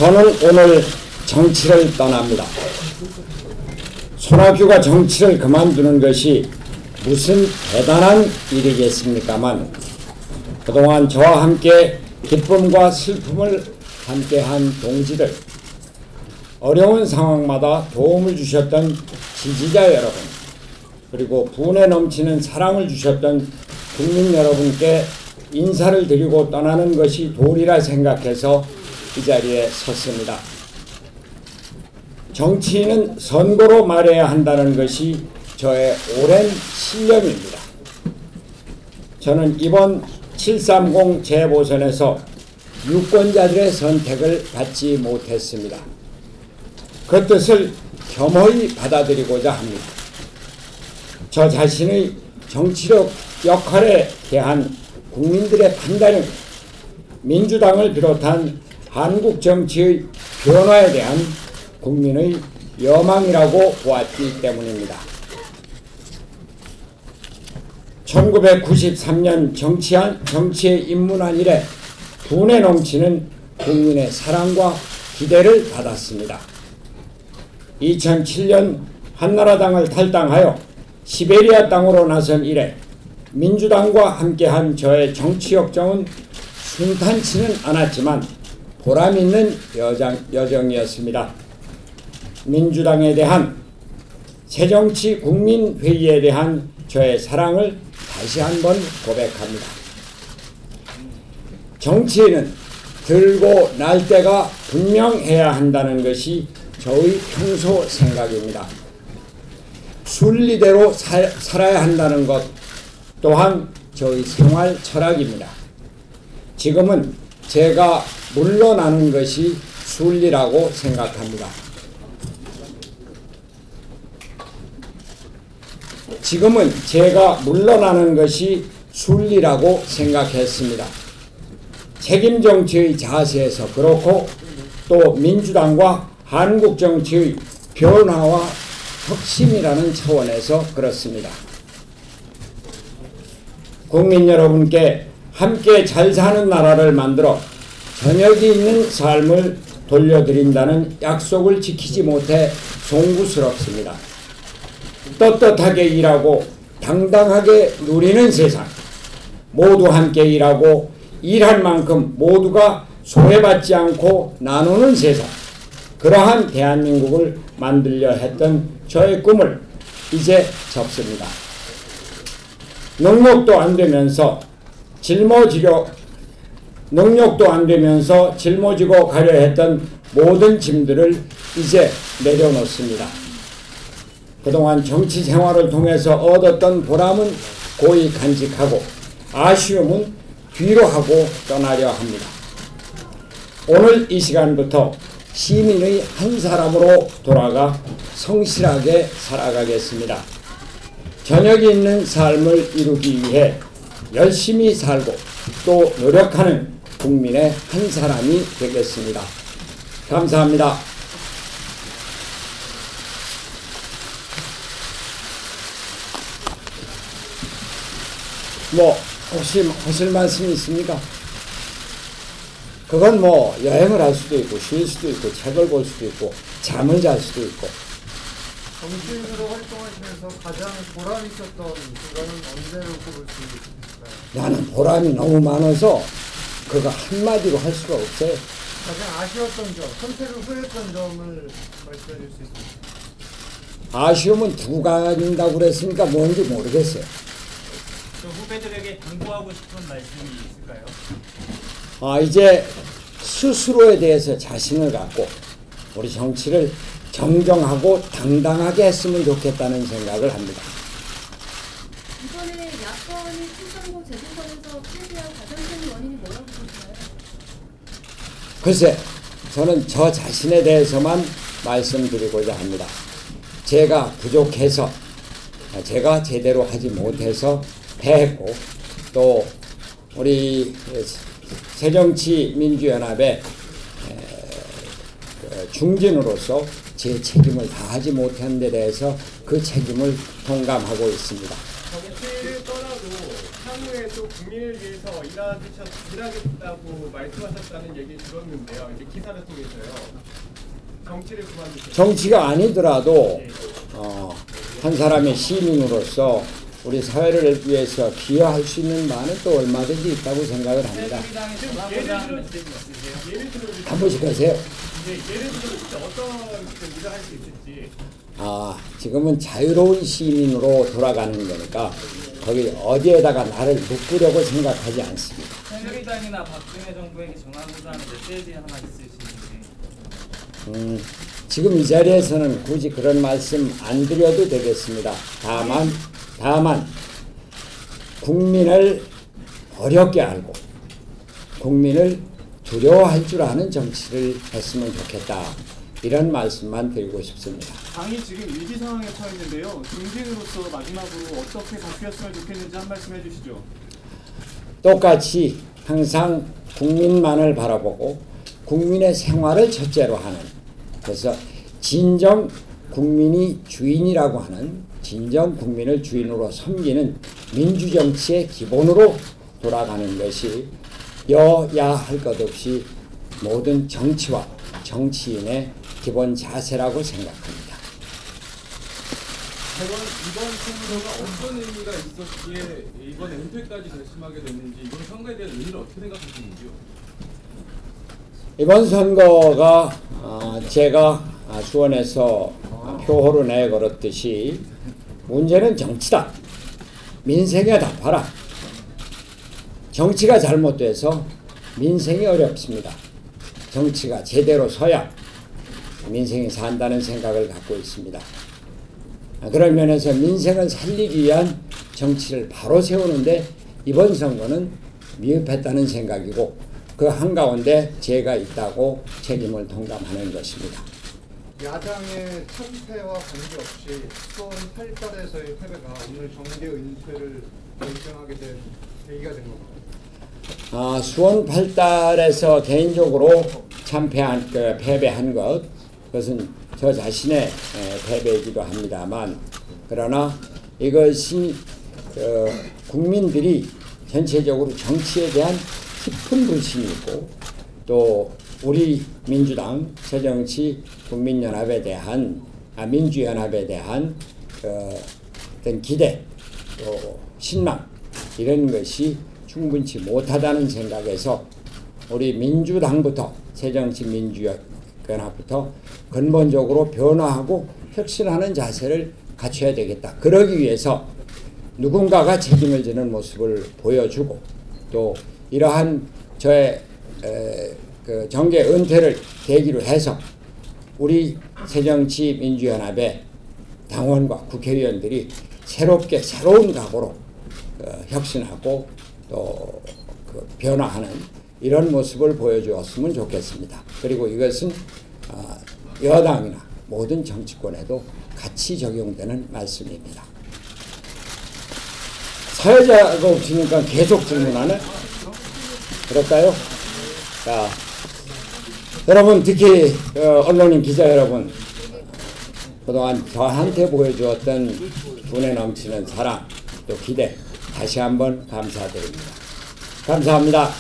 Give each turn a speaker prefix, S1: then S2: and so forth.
S1: 저는 오늘 정치를 떠납니다. 손학규가 정치를 그만두는 것이 무슨 대단한 일이겠습니까만 그동안 저와 함께 기쁨과 슬픔을 함께한 동지들, 어려운 상황마다 도움을 주셨던 지지자 여러분, 그리고 분에 넘치는 사랑을 주셨던 국민 여러분께 인사를 드리고 떠나는 것이 도리라 생각해서 이 자리에 섰습니다. 정치인은 선거로 말해야 한다는 것이 저의 오랜 신념입니다. 저는 이번 730 재보선에서 유권자들의 선택을 받지 못했습니다. 그 뜻을 겸허히 받아들이고자 합니다. 저 자신의 정치력 역할에 대한 국민들의 판단은 민주당을 비롯한 한국 정치의 변화에 대한 국민의 여망이라고 보았기 때문입니다. 1993년 정치에 입문한 이래 분에 넘치는 국민의 사랑과 기대를 받았습니다. 2007년 한나라당을 탈당하여 시베리아 땅으로 나선 이래 민주당과 함께한 저의 정치 역정은 순탄치는 않았지만 보람있는 여정이었습니다. 민주당에 대한 새정치 국민회의에 대한 저의 사랑을 다시 한번 고백합니다. 정치인은 들고 날 때가 분명해야 한다는 것이 저의 평소 생각입니다. 순리대로 살아야 한다는 것 또한 저의 생활 철학입니다. 지금은 제가 물러나는 것이 순리라고 생각합니다. 지금은 제가 물러나는 것이 순리라고 생각했습니다. 책임 정치의 자세에서 그렇고 또 민주당과 한국 정치의 변화와 혁신이라는 차원에서 그렇습니다. 국민 여러분께 함께 잘 사는 나라를 만들어 저녁이 있는 삶을 돌려드린다는 약속을 지키지 못해 송구스럽습니다. 떳떳하게 일하고 당당하게 누리는 세상, 모두 함께 일하고 일한 만큼 모두가 소외받지 않고 나누는 세상, 그러한 대한민국을 만들려 했던 저의 꿈을 이제 접습니다. 능력도 안 되면서 짊어지고 가려 했던 모든 짐들을 이제 내려놓습니다. 그동안 정치 생활을 통해서 얻었던 보람은 고이 간직하고 아쉬움은 뒤로 하고 떠나려 합니다. 오늘 이 시간부터 시민의 한 사람으로 돌아가 성실하게 살아가겠습니다. 저녁이 있는 삶을 이루기 위해 열심히 살고 또 노력하는 국민의 한 사람이 되겠습니다. 감사합니다. 혹시 하실 말씀이 있습니까? 그건 여행을 할 수도 있고 쉴 수도 있고 책을 볼 수도 있고 잠을 잘 수도 있고.
S2: 정치인으로 활동하시면서 가장 보람 있었던 순간은 언제로 꼽을 수 있을까요?
S1: 나는 보람이 너무 많아서 그거 한마디로 할 수가 없어요.
S2: 가장 아쉬웠던 점, 선택을 후회했던 점을 말씀해 줄 수 있습니까?
S1: 아쉬움은 두고 간다고 그랬으니까 뭔지 모르겠어요.
S3: 후배들에게 당부하고 싶은 말씀이 있을까요?
S1: 이제 스스로에 대해서 자신을 갖고 우리 정치를 정정하고 당당하게 했으면 좋겠다는 생각을 합니다.
S4: 이번에 야권이 730 재보선에서 패배한 가장 큰 원인이 뭐라고 보세요?
S1: 글쎄, 저는 저 자신에 대해서만 말씀드리고자 합니다. 제가 부족해서, 제가 제대로 하지 못해서 패했고, 또 우리 새정치민주연합의 중진으로서 제 책임을 다하지 못한 데 대해서 그 책임을 통감하고 있습니다.
S2: 패를 떠나도 향후에 또
S5: 또 국민을 위해서 일하겠다고 말씀하셨다는 얘기 들었는데요. 이제 기사를 통해서요. 정치를 그만두셨어요.
S1: 정치가 아니더라도 한 사람의 시민으로서 우리 사회를 위해서 기여할 수 있는 바는 또 얼마든지 있다고 생각을 합니다.
S3: 새누리당에 전화보자 하는 메시지 있으세요?
S5: 예를 들어
S1: 한 번씩 하세요.
S5: 예를 들어 진짜 어떤 일을 할 수 있을지.
S1: 지금은 자유로운 시민으로 돌아가는 거니까 거기 어디에다가 나를 묶으려고 생각하지 않습니다.
S3: 새누리당이나 박근혜 정부에게 전화보자 하는 메시지 하나 있으신지.
S1: 지금 이 자리에서는 굳이 그런 말씀 안 드려도 되겠습니다. 다만 국민을 어렵게 알고 국민을 두려워할 줄 아는 정치를 했으면 좋겠다. 이런 말씀만 드리고 싶습니다.
S6: 당이 지금 위기 상황에 처했는데요. 중진으로서 마지막으로 어떻게 바뀌었으면 좋겠는지 한 말씀 해주시죠.
S1: 똑같이 항상 국민만을 바라보고 국민의 생활을 첫째로 하는, 그래서 진정 국민이 주인이라고 하는, 진정 국민을 주인으로 섬기는 민주정치의 기본으로 돌아가는 것이 여야 할 것 없이 모든 정치와 정치인의 기본 자세라고 생각합니다.
S7: 이번 선거가 어떤 의미가 있었기에 이번 은퇴까지 결심하게 됐는지, 이번 선거에 대한 의미를 어떻게 생각하시는지요?
S1: 이번 선거가 제가 수원에서 표호로 내걸었듯이 문제는 정치다. 민생에 답하라. 정치가 잘못돼서 민생이 어렵습니다. 정치가 제대로 서야 민생이 산다는 생각을 갖고 있습니다. 그런 면에서 민생을 살리기 위한 정치를 바로 세우는데 이번 선거는 미흡했다는 생각이고, 그 한가운데 제가 있다고 책임을 통감하는 것입니다.
S2: 야당의 참패와 관계없이 수원 8달에서의 패배가 오늘 정계 은퇴를 결정하게 된 계기가 된 겁니다.
S1: 수원 8달에서 개인적으로 패배한 것, 그것은 저 자신의 패배이기도 합니다만, 그러나 이것이 국민들이 전체적으로 정치에 대한 깊은 불신이 있고, 또 우리 민주당 새정치 국민연합에 대한 민주연합에 대한 어떤 기대, 또 신망, 이런 것이 충분치 못하다는 생각에서 우리 민주당부터, 새정치민주연합부터 근본적으로 변화하고 혁신하는 자세를 갖춰야 되겠다. 그러기 위해서 누군가가 책임을 지는 모습을 보여주고, 또 이러한 저의 그 정계 은퇴를 계기로 해서 우리 새정치민주연합의 당원과 국회의원들이 새롭게 새로운 각오로 혁신하고 또 변화하는 이런 모습을 보여주었으면 좋겠습니다. 그리고 이것은 여당이나 모든 정치권에도 같이 적용되는 말씀입니다. 사회자가 없으니까 계속 질문하네? 그럴까요? 자, 여러분, 특히 언론인 기자 여러분, 그동안 저한테 보여주었던 분에 넘치는 사랑, 또 기대, 다시 한번 감사드립니다. 감사합니다.